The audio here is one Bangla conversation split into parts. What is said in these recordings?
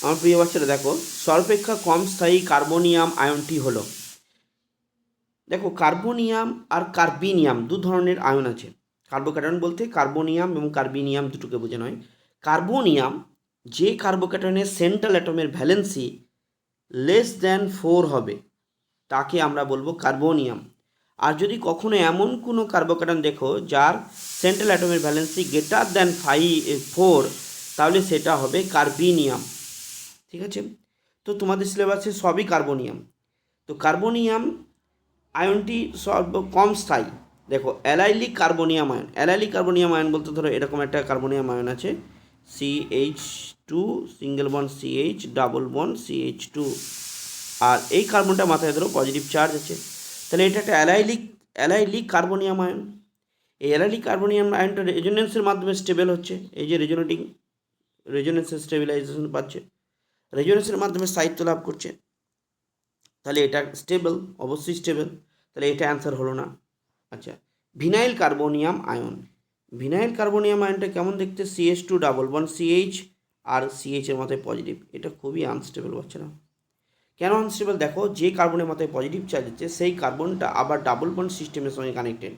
আমার প্রিয় বাচ্চারা দেখো, সর্বাপেক্ষা কম স্থায়ী কার্বনিয়াম আয়নটি হলো, দেখো কার্বনিয়াম আর কার্বিনিয়াম দু ধরনের আয়ন আছে। কার্বোক্যাটায়ন বলতে কার্বনিয়াম এবং কার্বিনিয়াম দুটোকে বোঝানো হয়। কার্বনিয়াম, যে কার্বোক্যাটায়নের সেন্ট্রাল অ্যাটমের ভ্যালেন্সি <4 হবে তাকে আমরা বলবো কার্বনিয়াম। আর যদি কখনো এমন কোনো কার্বোক্যাটায়ন দেখো যার সেন্ট্রাল অ্যাটমের ভ্যালেন্সি <4, তাহলে সেটা হবে কার্বিনিয়াম। ঠিক আছে, তো তোমাদের সিলেবাসে সবই কার্বনিয়াম। তো কার্বনিয়াম আয়নটি কম স্থায়ী। দেখো allylic carbonium ion, allylic carbonium ion বলতে ধরো এরকম একটা কার্বনিয়াম আয়ন আছে, CH2 single bond CH double bond CH2, আর এই কার্বনটা মাথায় ধরো পজিটিভ চার্জ আছে, তাহলে এটা একটা অ্যালাইলিক কার্বনিয়াম আয়ন। এই অ্যালাইলিক কার্বনিয়াম আয়নটা রেজোনেন্সের মাধ্যমে স্টেবল হচ্ছে, এই যে রেজোনেন্সের স্টেবিলাইজেশন পাচ্ছে, রেজোনেন্সের মাধ্যমে স্থায়িত্ব লাভ করছে, তাহলে এটা স্টেবল, অবশ্যই স্টেবল, তাহলে এটা অ্যান্সার হলো না। আচ্ছা, vinyl carbonium ion, vinyl carbonium আয়নটা কেমন দেখতে, CH2 ডাবল বন্ড CH আর CH এর মাথায় পজিটিভ, এটা খুবই আনস্টেবল বাচ্চারা। কেন আনস্টেবল, দেখো যে কার্বনের মাথায় পজিটিভ চার্জ আছে সেই কার্বনটা আবার ডাবল বন্ড সিস্টেমের সঙ্গে কানেক্টেড,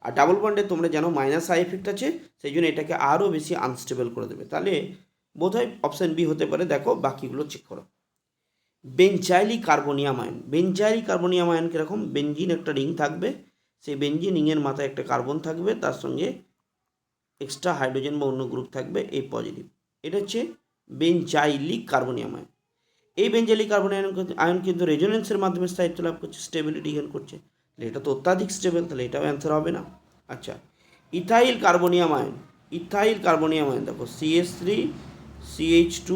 আর ডাবল বন্ডে তোমরা জানো মাইনাস আই এফেক্ট আছে, সেই জন্য এটাকে আরও বেশি আনস্টেবল করে দেবে। তাহলে বোধহয় অপশান বি হতে পারে, দেখো বাকিগুলো চেক করো। বেঞ্জাইলিক কার্বনিয়াম আয়ন, বেঞ্জাইলিক কার্বনিয়াম আয়ন কীরকম, বেঞ্জিন একটা রিং থাকবে, সেই বেঞ্জিন রিংয়ের মাথায় একটা কার্বন থাকবে, তার সঙ্গে এক্সট্রা হাইড্রোজেন বা অন্য গ্রুপ থাকবে, এই পজিটিভ, এটা হচ্ছে বেঞ্জাইলিক কার্বনিয়াম আয়ন। এই বেঞ্জাইলিক কার্বনিয়াম আয়ন কিন্তু রেজোনেন্সের মাধ্যমে স্থায়িত্ব লাভ করছে, স্টেবিলিটি গেইন করছে, তাহলে এটা তো অত্যাধিক স্টেবল, তাহলে এটাও অ্যান্সার হবে না। আচ্ছা, ethyl carbonium ion, ethyl carbonium ion দেখো CH3 CH2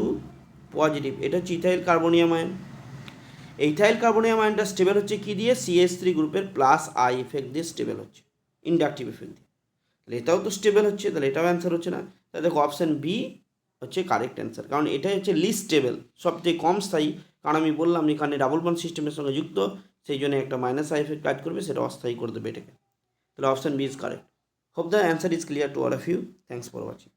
পজিটিভ, এটা হচ্ছে ethyl carbonium ion. Ethyl carbonium আয়নটা স্টেবল হচ্ছে কি দিয়ে, CH3 গ্রুপের প্লাস আই এফেক্ট দিয়ে স্টেবল হচ্ছে, ইন্ডাকটিভ এফেক্ট দিয়ে, তাহলে এটাও তো স্টেবল হচ্ছে, তাহলে এটাও অ্যান্সার হচ্ছে না। তাহলে দেখো অপশান বি হচ্ছে কারেক্ট অ্যান্সার, কারণ এটাই হচ্ছে লিস্ট স্টেবল, সবথেকে কম স্থায়ী, কারণ আমি বললাম এখানে ডাবল বন্ড সিস্টেমের সঙ্গে যুক্ত, সেই জন্য একটা মাইনাস আই এফেক্ট কাজ করবে, সেটা অস্থায়ী করে দেবে এটাকে, তাহলে option B is correct. Hope the answer is clear to all of you. Thanks for watching.